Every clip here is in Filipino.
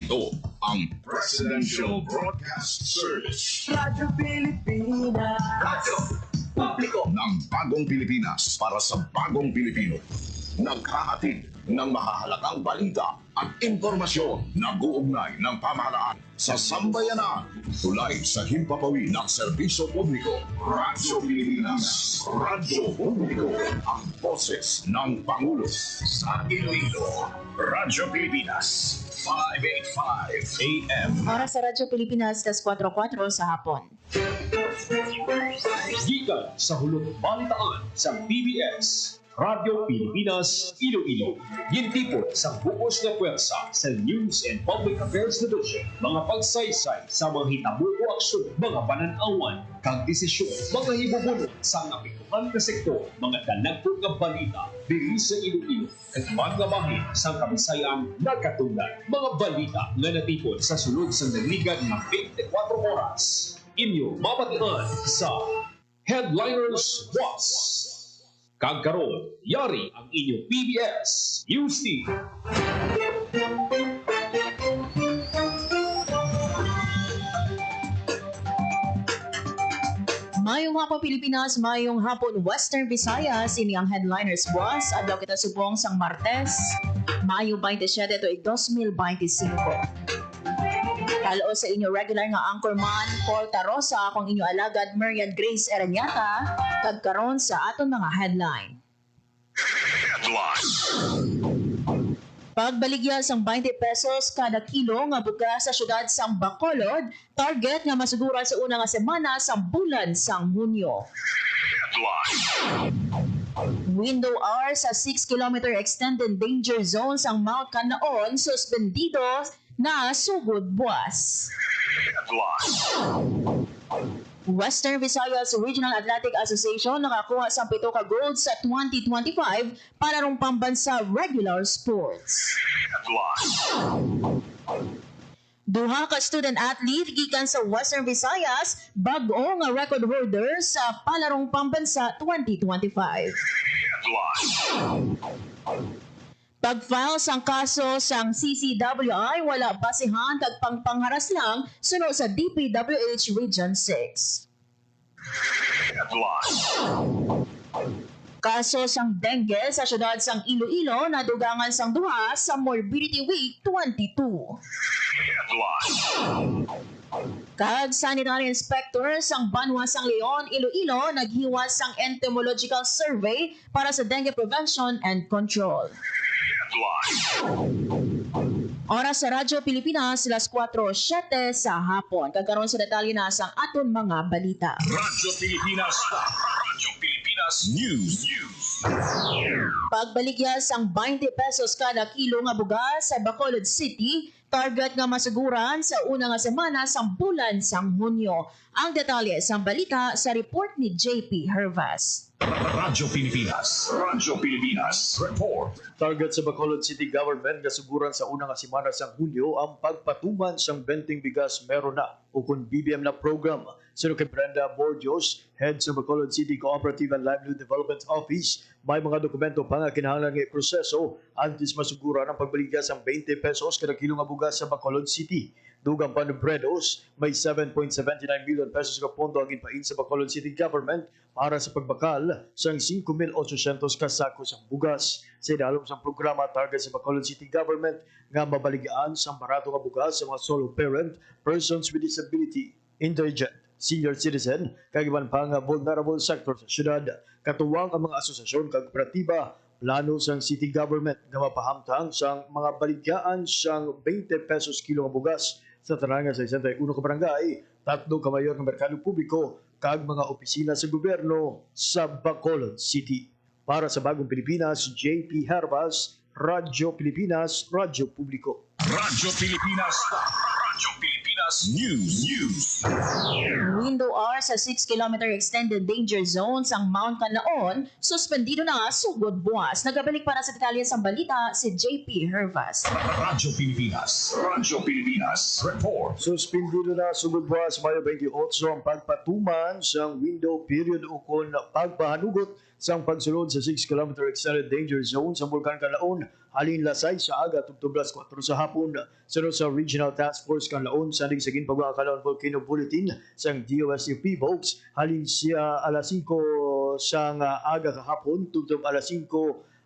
Ito ang Presidential Broadcast Service. Radyo Pilipinas. Radyo Publiko ng Bagong Pilipinas para sa Bagong Pilipino. Naghahatid ng mahahalagang balita at impormasyon na guugnay ng pamahalaan sa sambayanan. Tulay sa himpapawid ng serbisyo publiko. Radyo Pilipinas. Radyo Publiko. Ang boses ng Pangulo sa Iloilo. Radyo Pilipinas. 585 AM. Oras sa Radyo Pilipinas, 4:04 sa hapon. Gikan sa hulog balitaan sa PBS, Radyo Pilipinas, Iloilo. Gintipon sa bukos na pwersa sa News and Public Affairs Division. Mga pagsaysay sa mga hitabo o aksyon, mga pananawan, kag desisyon, mga hibubulot sa napituhan na sektor, mga dalagpong nga balita, diri sa Iloilo, at mga bahin sa Kabisayan nagkatunggan. Mga balita nga natipon sa sulod sa nagligad ng 24 oras. Inyo mapatian sa Headliners Was. Kagkaroon, yari ang inyong PBS News Team. Mayong hapon Pilipinas, mayong hapon Western Visayas, ini ang Headliners Was. Adlaw kita subong sang Martes, Mayo 27 to 2025. Kalo sa inyo regular nga anchorman Paul Tarosa, akong inyo alagad Marian Grace Eranyata, kagkaroon sa aton mga headline. Pagbaligya sang 20 pesos kada kilo nga bugas sa syudad sang Bacolod, target nga masugura sa una nga semana sang bulan sang Hunyo. Window hour sa 6-kilometer extended danger zone sang Mount Canaon, suspendido na sugod buwas. Western Visayas Regional Athletic Association nakakuha sa 7 ka gold sa 2025 para rong pambansa regular sports. Duha ka student athlete gikan sa Western Visayas bag-o nga record holder sa palarong pambansa 2025. Pag-file sang kaso sang CCWI wala basihan kag pangpangharas lang sunod sa DPWH Region 6. Kaso sang dengue sa syudad sang Iloilo nadugangan sang duha sa Morbidity Week 22. Kag sanitary inspector sang Banwa sang Leon, Iloilo naghiwas sang entomological survey para sa dengue prevention and control. Oras sa Radyo Pilipinas, 4:07 sa hapon. Kagkaroon sa detalye na sang aton mga balita. Radyo Pilipinas. Radyo Pilipinas News. Pagbaligya sang 20 pesos kada kilo nga bugas sa Bacolod City, target nga masuguran sa una nga semana sang bulan sang Hunyo. Ang detalye sang balita sa report ni JP Hervas. Radyo Pilipinas. Radyo Pilipinas. Report. Target sa Bacolod City Government nga suguran sa unang semana sa Hunyo ang pagpatuman sang benteng bigas meron na o kung BBM na program. Sino kay Brenda Borgios, head sa Bacolod City Cooperative and Livelihood Development Office, may mga dokumento pa nga kinahanglan nga proseso antes masuguran ang pagbaligya sang 20 pesos kada kilo nga bugas sa Bacolod City. Dugang pa ng Bredos, may 7.79 million pesos ka pondo ang inpain sa Bacolod City Government para sa pagbakal sang 5,800 kasako sang bugas. Sa idalom sang programa target sa Bacolod City Government nga mabaligaan sang barato nga bugas sa mga solo parent, persons with disability, indigent, senior citizen, kag iban pa nga vulnerable sector sa syudad. Katuwang ang mga asosasyon kag kooperatiba, plano sang city government nga mapahamtang sang mga baligyan sang 20 pesos kilo nga bugas sa tanang sa 61 ka barangay, 3 ka mayor ng merkado publiko, kag mga opisina sa gobyerno sa Bacolod City. Para sa Bagong Pilipinas, JP Hervas, Radyo Pilipinas, Radyo Publiko. Radyo Pilipinas. Radyo Pilipinas News. Window hour sa 6-kilometer extended danger zone sang Mount Canaon, suspendido na sugod buwas. Nagabalik para sa detalye sang balita si JP Hervas. Radyo Pilipinas. Radyo Pilipinas. Report. Suspendido na sugod buwas Mayo 28 ang pagpatuman sang window period ukon pagpahanugot sang pagsulod sa 6-kilometer extended danger zone sa Bulkan Canaon halin lasay sa aga tugtuglas 4 sa hapon. Sunod sa Regional Task Force Kanlaon sa sigin pagkakaroon volcano bulletin sang DOSUP folks halin siya alas 5 sang aga kahapon tugtog alas 5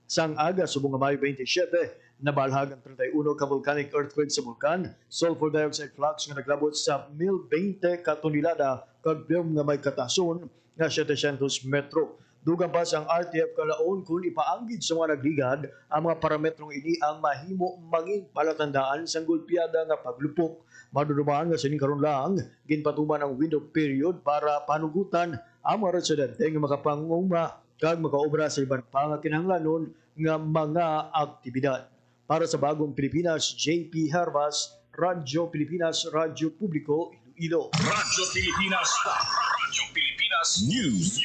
sang aga subong Mayo 27 nabalhag ang 31 ka volcanic earthquake sa bulkan, sulfur dioxide flux nga naglabot sa 1020 ka tonelada kag film nga may katason nga 700 metro. Dugang pa ang RTF Kalaon kung ipaanggid sa mga nagligad ang mga parametrong ini ang mahimo maging palatandaan sa gulpiyada nga paglupok. Madudumaan nga sining karon lang ginpatuman ang window period para panugutan ang mga residente nga makapanguma kag makaobra sa ibang pangakinahanglanon nga mga aktibidad. Para sa Bagong Pilipinas, JP Hervas, Radyo Pilipinas, Radyo Publiko, Iloilo. Radyo Pilipinas. Radyo Pilipinas News.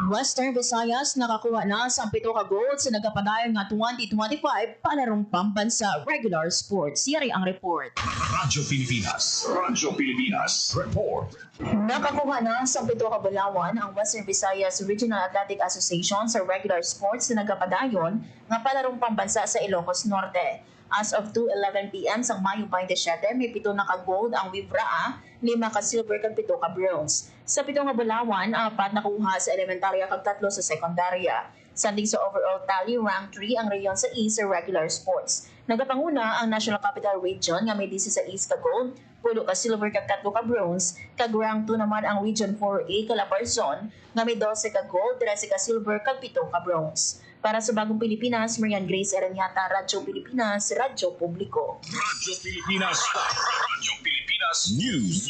Western Visayas nakakuha na sa 7 ka gold sa nagapadayon nga 2025 palarong pambansa regular sports. Yari ang report. Radyo Pilipinas. Radyo Pilipinas Report. Nakakuha na sa 7 ka bulawan ang Western Visayas Regional Athletic Association sa regular sports na nagapadayon nga palarong pambansa sa Ilocos Norte. As of 2:11 p.m. sa Mayo 27, may 7 na ka-gold ang Wibraa, 5 ka-silver kag 7 ka-bronze. Sa 7 nga bulawan, 4 nakuha sa elementarya kag 3 sa sekundarya. Sanding sa overall tally, rank 3 ang reyon sa East sa regular sports. Nagapanguna ang National Capital Region nga may 16 ka-gold, 10 ka-silver kag 3 ka-bronze, kag rank 2 naman ang Region 4A Calabarzon nga may 12 ka-gold, 13 ka-silver kag 7 ka-bronze. Para sa Bagong Pilipinas, Marian Grace Eraniata, Radyo Pilipinas, Radyo Publiko. Radyo Pilipinas. Radyo Pilipinas News.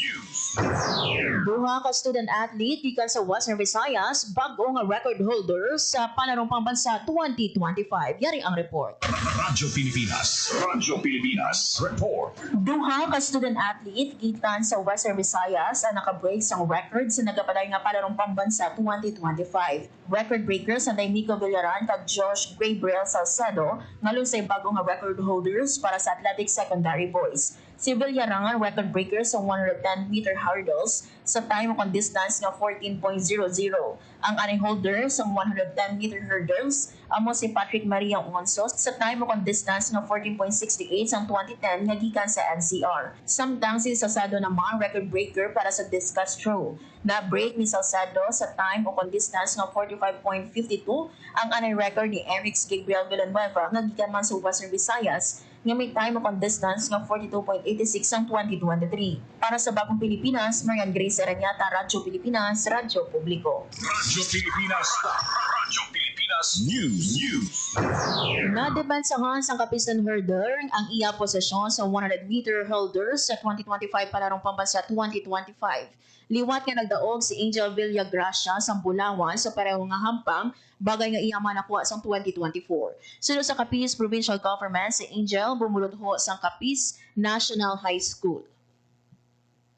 Duha ka student athlete gikan sa Western Visayas, bago nga record holder sa Palarong Pambansa 2025. Yari ang report. Radyo Pilipinas. Radyo Pilipinas Report. Duha ka student athlete gikan sa Western Visayas ang naka-break sang record sa nagapaday nga Palarong Pambansa 2025. Record breakers ang Nico Villaran kag Josh Gabriel Salcedo ngalon sa bago nga record holders para sa athletic secondary boys. Si Villaran record breaker sa 110-meter hurdles sa time on distance nga 14.00. Ang aning holder sa 110-meter hurdles amo si Patrick Maria Onso sa time on distance nga 14.68 sang 2010 nga gikan sa NCR. Samtang si Salcedo naman record breaker para sa discus throw. Na-break ni Salcedo sa time on distance nga 45.52 ang anay record ni Eric Gabriel Villanueva nga gikan man sa Western Visayas nga may time on distance nga 42.86 ang 2023. Para sa Bagong Pilipinas, Marian Grace Eraniata, Radyo Pilipinas, Radyo Publiko. Radyo Pilipinas. Radyo Pilipinas News. Nadebansahan sang kapiston hurler ang iya posisyon sa 100-meter hurdle sa 2025 Palarong Pambansa 2025. Liwat nga nagdaog si Angel Villagracia sa Bulawan sa pareho nga hampang bagay nga iya man nakuha sang 2024. Sunod sa Capiz Provincial Government, si Angel bumulod ho sang Capiz National High School.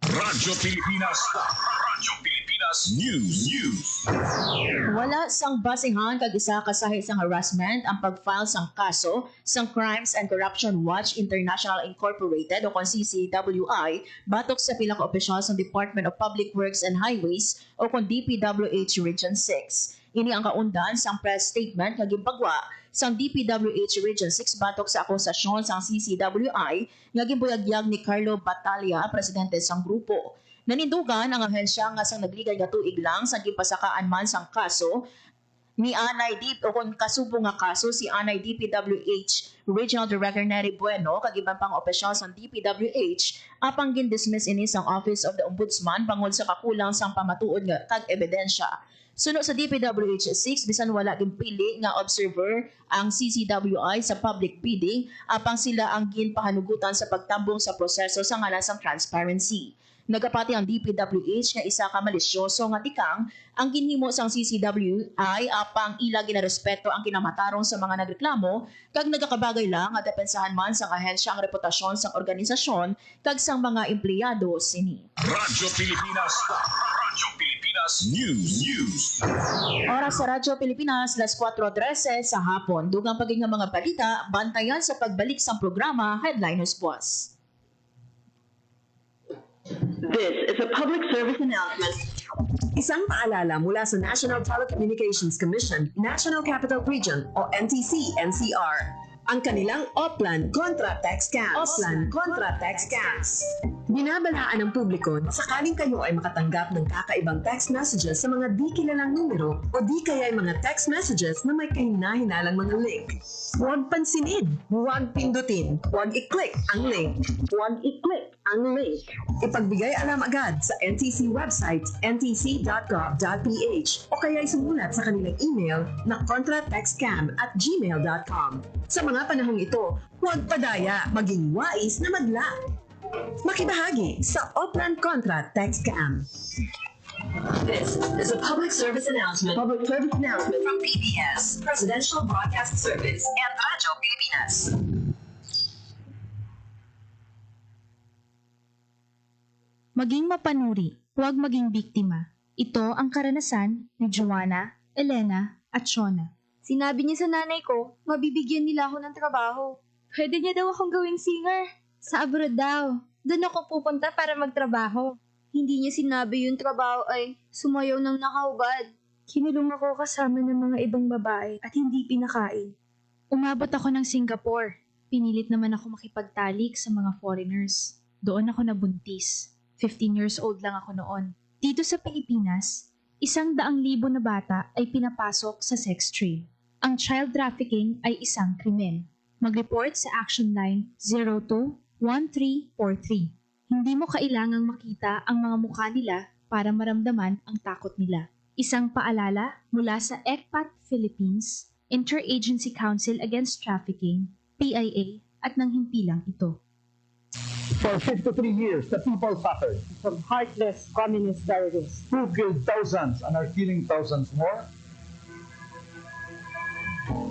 Radyo Pilipinas. Radyo Pilipinas News. Wala sang basihan kag isa kasahi sang harassment ang pag-file sang kaso sang Crimes and Corruption Watch International Incorporated o kon CCWI batok sa pila ka opisyal sang Department of Public Works and Highways o kon DPWH Region 6. Ini ang kaundan sang press statement nga gimpagwa sang DPWH Region 6 batok sa akusasyon sang CCWI nga ginbuyagyag ni Carlo Batalya, presidente sang grupo. Nanindugan ang ahensya nga sang nagligay nga tuig lang sa gipasakaan man sang kaso ni Anay Deep o kung kasubo nga kaso si Anay DPWH Regional Director Nery Bueno kag ibang pang opisyal sang DPWH apang gindismiss ini sang Office of the Ombudsman bangod sa kakulang sang pamatuod nga kag ebidensya. Sunod sa DPWH 6, bisan wala gimpili nga observer ang CCWI sa public bidding, apang sila ang ginpahanugutan sa pagtambong sa proseso sa ngalan sang transparency. Nagapati ang DPWH nga isa ka malisyoso nga tikang ang ginhimo sang CCWI apang ila ginarespeto ang kinamatarong sa mga nagreklamo kag nagakabagay lang nga depensahan man sang ahensya ang reputasyon sang organisasyon kag sang mga empleyado sini. Radyo Pilipinas. Radyo Pilipinas News. Oras sa Radyo Pilipinas, las 4:13 sa hapon. Dugang paging nga mga balita, bantayan sa pagbalik sa programa Headliners Plus. This is a public service announcement Isang paalala mula sa National Telecommunications Commission, National Capital Region o NTC-NCR. Ang kanilang Oplan Contra Tax Scams. Oplan Contra Tax Scams. Binabalaan ng publiko na sakaling kayo ay makatanggap ng kakaibang text messages sa mga di kilalang numero o di kaya ay mga text messages na may kahina-hinalang mga link. Huwag pansinin, huwag pindutin, huwag i-click ang link, huwag i-click ang link. Ipagbigay alam agad sa NTC website ntc.gov.ph o kaya sumulat sa kanilang email na contratextscam@gmail.com. Sa mga panahong ito, huwag padaya, maging wais na madla. Makibahagi sa Oplan Contra Tax Scam. This is a public service announcement. Public service announcement from PBS, Presidential Broadcast Service, and Radyo Pilipinas. Maging mapanuri, huwag maging biktima. Ito ang karanasan ni Joanna, Elena at Shona. Sinabi niya sa nanay ko, mabibigyan nila ako ng trabaho. Pwede niya daw akong gawing singer. Sa abroad daw. Doon ako pupunta para magtrabaho. Hindi niya sinabi yung trabaho ay sumayaw ng nakahubad. Kinulong ako kasama ng mga ibang babae at hindi pinakain. Umabot ako ng Singapore. Pinilit naman ako makipagtalik sa mga foreigners. Doon ako nabuntis. 15 years old lang ako noon. Dito sa Pilipinas, 100,000 na bata ay pinapasok sa sex trade. Ang child trafficking ay isang krimen. Mag-report sa Action Line 02-1343. Hindi mo kailangang makita ang mga mukha nila para maramdaman ang takot nila. Isang paalala mula sa ECPAT Philippines, Interagency Council Against Trafficking, PIA, at ng himpilang ito. For 53 years, the people suffered from heartless communist terrorists who killed thousands and are killing thousands more.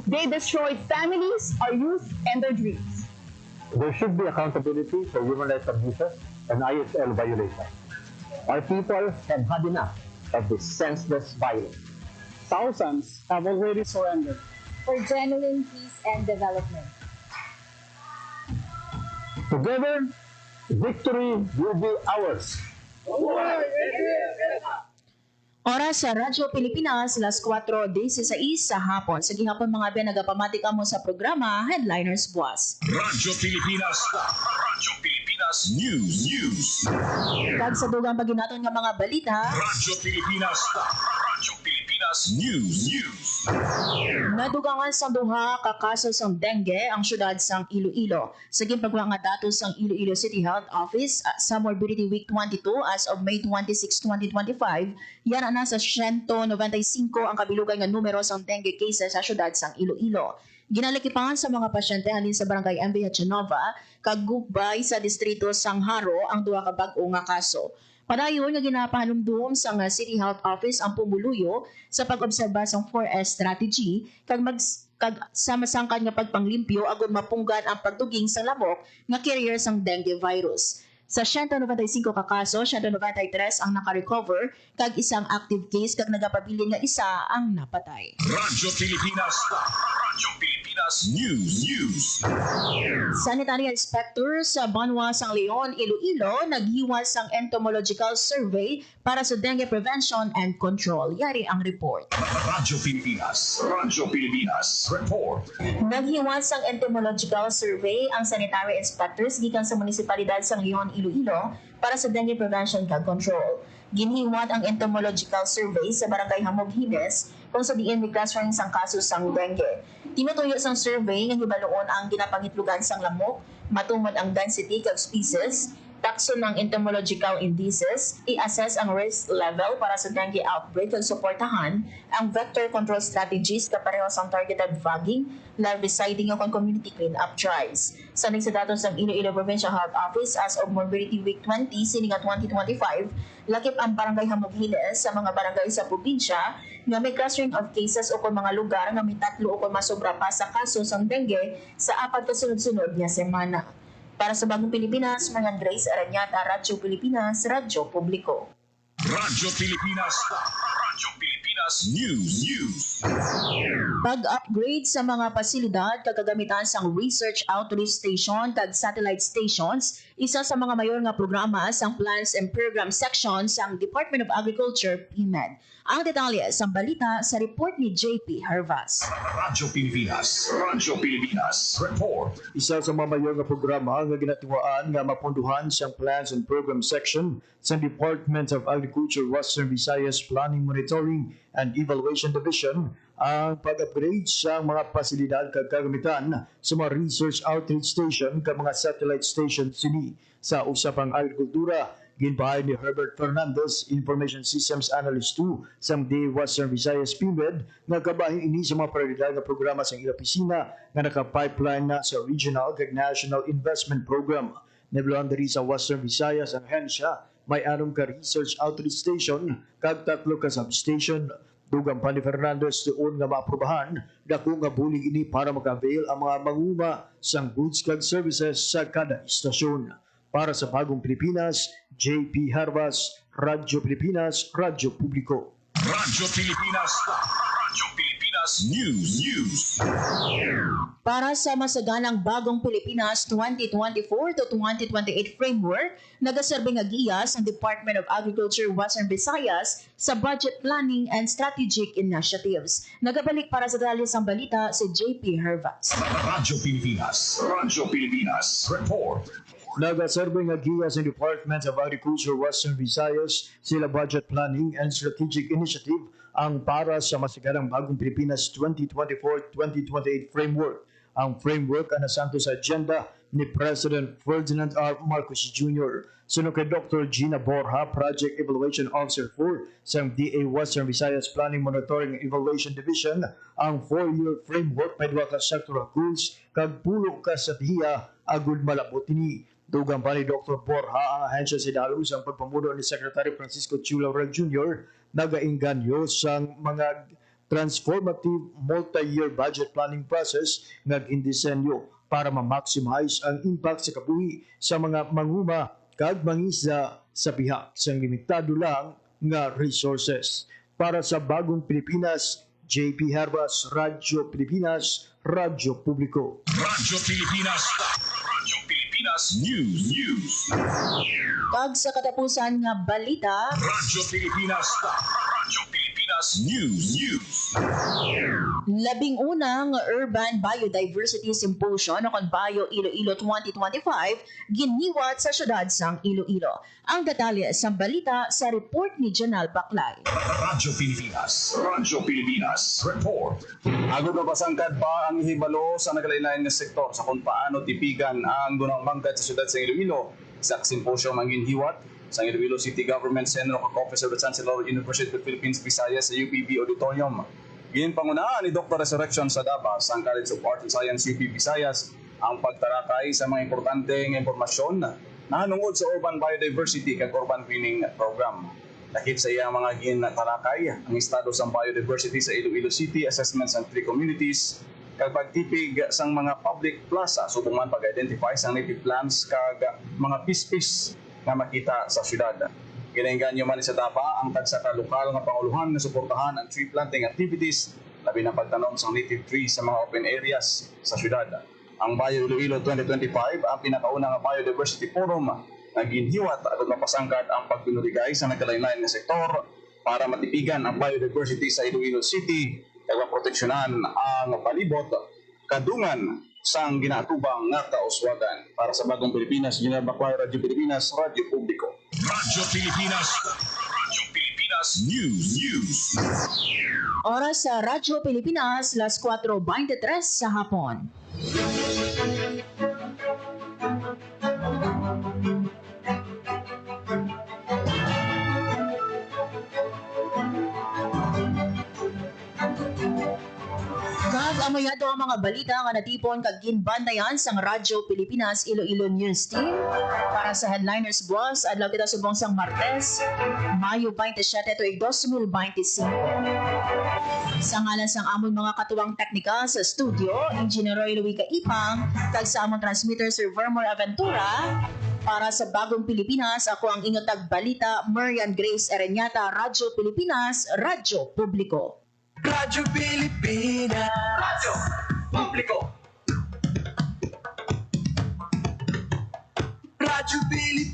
They destroyed families, our youth, and their dreams. There should be accountability for human rights abuses and ISL violations. Our people have had enough of this senseless violence. Thousands have already surrendered For genuine peace and development. Together, victory will be ours. Oras sa Radyo Pilipinas, alas 4:16 sa hapon. Sa gihapon mga ben, nagapamatik mo sa programa Headliners Buwas. Radyo Pilipinas. Radyo Pilipinas News. Kag sa dugang paginaton nga mga balita, Radyo Pilipinas. Radyo Pilipinas News. nadugangan sa duha ka kaso sang dengue ang syudad sang Iloilo. Sa gimpagwa nga datos sang Iloilo City Health Office sa Morbidity Week 22 as of May 26, 2025, yan na sa 195 ang kabilugan nga numero sang dengue cases sa syudad sang Iloilo. Ginalikipangan sa mga pasyente halin sa barangay MB Hatchanova, kag Gubay sa distrito sang Haro ang duha ka bag-o nga kaso. Padayon nga ginapahanumdum sa City Health Office ang pumuluyo sa pag-obserba sa 4S strategy kag sama-sangkad nga pagpanglimpyo agon mapunggan ang pagduging sa lamok nga carrier sang dengue virus. Sa 195 ka kaso, 193 ang naka-recover kag isang active case kag nagapabilin nga isa ang napatay. Radyo Pilipinas. Radyo Pilipinas News. Sanitary Inspector sa Banwa sang Leon, Iloilo, naghiwas ang entomological survey para sa dengue prevention and control. Yari ang report. Radyo Pilipinas. Radyo Pilipinas Report. Naghiwas ang entomological survey ang sanitary inspectors gikan sa munisipalidad sang Leon, Iloilo para sa dengue prevention and control. Ginhiwat ang entomological survey sa Barangay Hamog Hines kung sa diin may clustering sang kaso sang dengue. Tinutuyo sang survey nga hibaloon ang ginapangitlugan sang lamok, matungod ang density kag species, takso ng entomological indices, i-assess ang risk level para sa dengue outbreak kag suportahan ang vector control strategies kapareho sang targeted fogging, larviciding o community clean-up drives. Sanig sa datos ng Iloilo Provincial Health Office as of Morbidity Week 20 sining 2025, lakip ang Barangay Hamog Hines sa mga barangay sa probinsya nga may clustering of cases o kung mga lugar nga may 3 o kung masobra pa sa kaso sang dengue sa 4 kasunod-sunod nga semana. Para sa Bagong Pilipinas, mga Grace Aranyata, Radyo Pilipinas, Radyo Publiko. Radyo Pilipinas. Radyo Pilipinas Pilipinas News. Pag-upgrade sa mga pasilidad kagagamitan sang research outreach station kag satellite stations, isa sa mga mayor nga programa sang Plans and Program Section sang Department of Agriculture, PMED. Ang detalye sa balita sa report ni JP Harvas. Radyo Pilipinas Report. Isa sa mga mayor nga programa nga ginatiwaan nga mapunduhan siyang Plans and Program Section sa Department of Agriculture Western Visayas Planning, Monitoring and Evaluation Division ang pag-upgrade sa mga pasilidad kag kagamitan sa mga research outreach station kag mga satellite station sini sa usapang agrikultura. Ginpahay ni Herbert Fernandez, Information Systems Analyst 2 sa MD Western Visayas PMED, nga kabahin ini sa mga prioridad nga programa sa ilang opisina nga naka-pipeline na sa Regional kag National Investment Program. Nebluan diri sa Western Visayas ang hensya, may anong ka research outreach station kag 3 ka substation. Dugang pa ni Fernandez doon nga maaprubahan, dako nga bulig ini para maka-avail ang mga manguma sang goods kag services sa kada istasyon. Para sa Bagong Pilipinas, JP Harvas, Radyo Pilipinas, Radyo Publiko. Radyo Pilipinas News. Para sa masaganang Bagong Pilipinas 2024 to 2028 framework, nagaserbe nga giya sa Department of Agriculture Western Visayas sa budget planning and strategic initiatives. Nagabalik para sa detalye sa balita si JP Harvas. Radyo Pilipinas Report. Nagaserbe nga giya sa Department of Agriculture Western Visayas sila budget planning and strategic initiative ang para sa masaganang Bagong Pilipinas 2024-2028 framework. Ang framework ang nasanto sa agenda ni President Ferdinand R. Marcos Jr. Sunod kay Dr. Gina Borja, Project Evaluation Officer 4 sa DA Western Visayas Planning, Monitoring and Evaluation Division, ang 4-year framework may duwa ka sectoral goals kag pulo ka strategiya agud malabot ini. Dugang pa ni Dr. Borja ang ahensya sa dalos ang pagpamuno ni Secretary Francisco Chulaurel Jr. nagainganyo sa mga transformative multi-year budget planning process nga gindisenyo para ma-maximize ang impact sa kabuhi sa mga manguma kag mangisda sa pihak sa limitado lang nga resources. Para sa Bagong Pilipinas, JP Harvas, Radyo Pilipinas, Radyo Publiko. Radyo Pilipinas News. Kag sa katapusan nga balita, Radyo Pilipinas News. 11 nga Urban Biodiversity Symposium o Bio Iloilo 2025 giniwat sa syudad sang Iloilo. Ang detalye sa balita sa report ni Janal Baclay. Radyo Pilipinas Report. Agod mapasangkad pa ang hibalo sa nagalain nga sektor sa kung paano tipigan ang dunang mangkat sa syudad sa Iloilo sa symposium ang ginhiwat sa Iloilo City Government Center of Officer of the Chancellor University of the Philippines Visayas sa UPB Auditorium. Ginpangunahan ni Dr. Resurrection Sadaba sa College of Art and Science UP Visayas ang pagtarakay sa mga importanteng impormasyon na hanungod sa urban biodiversity kag urban greening program. Dakit sa iya mga ginatarakay ang estado sa biodiversity sa Iloilo City, assessments ng 3 communities, kag pagtipig sang mga public plaza subong man pag-identify sang native plants kag mga pispis nga makita sa syudad. Ginainganyo man sa DAPA ang tagsaka lokal nga panguluhan na suportahan ang tree planting activities, labi na pagtanom sa native trees sa mga open areas sa syudad. Ang Bio Iloilo 2025 ang pinakauna nga biodiversity forum na ginhiwat at mapasangkad ang pagpinurigay sa nagkalain-lain na sektor para matipigan ang biodiversity sa Iloilo City kag maproteksyonan ang palibot kadungan sang ginatubang nga kauswagan. Para sa Bagong Pilipinas, General Baclay, Radyo Pilipinas, Radyo Publiko. Radyo Pilipinas News. Oras sa Radyo Pilipinas, 4:23 sa hapon. Amo yato ang mga balita nga natipon kag ginbantayan sang Radyo Pilipinas Iloilo News Team para sa Headliners Boss adlaw kita subong sang Martes, Mayo 27 tuig 2025. Sa ngalan sang amon mga katuwang teknika sa studio, Engineer Roy Luica Ipang, kag sa amon transmitter Sir Vermor Aventura, para sa Bagong Pilipinas, ako ang inyong tagbalita, Marian Grace Ereñata, Radyo Pilipinas, Radyo Publiko. Radyo Pilipinas, Radyo Publiko. Radyo Pilipinas.